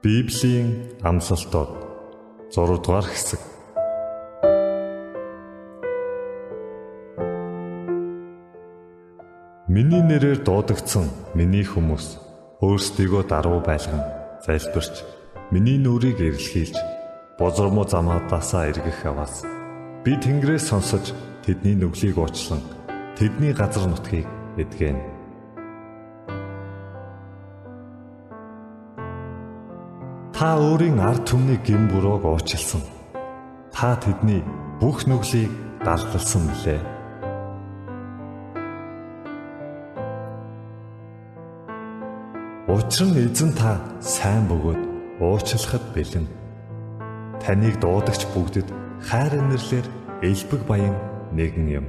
Библийн амлалтууд 6 дугаар хэсэг. Миний нэрээр дуудагдсан миний хүмүүс өөрсдийгөө даруй байлган залбирч миний нүрийг эвлхийлж бузармуу замаадаасаа эргэх аваас би Тэнгэрээс сонсож тэдний нүглийг уучлан тэдний газар нутгийг эдгэнэ. Та өөрийн ард түмний гин бурууг уучлсан. Та тэдний бүх нүглийг далдалсан билээ. Учир нь эзэн та сайн бөгөөд уучлахад бэлэн. Таныг дуудагч бүгдэд хайр инэрлэр элбэг баян нэгэн юм.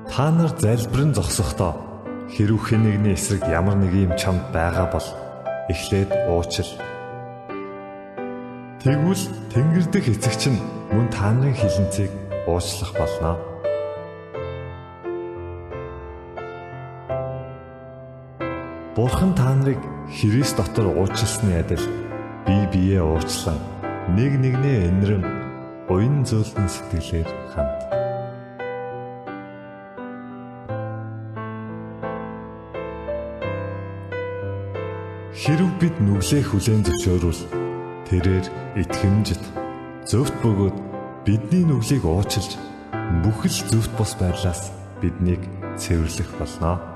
Та нар залбирэн зогсохдоо хэрв хэн нэгний эсрэг ямар нэг юм чамд байгаа бол эхлээд уучил. Тэгвэл Тэнгэр дэх эцэгч нь мөн та нарын хилэнцгийг уучлах болно. Бурхан та нарыг Христ дотор уучлсны адил бие биеэ уучлан нэг нэгнээ инэрэн уян зөөлтөн сэтгэлээр ханд. Хэрв бид нүглээ хүлээн зөвшөөрвөл тэрээр итгэмжит зөвхт бөгөөд бидний нүглийг уучилж бүх л зөвхт бос байрлаас биднийг цэвэрлэх болно.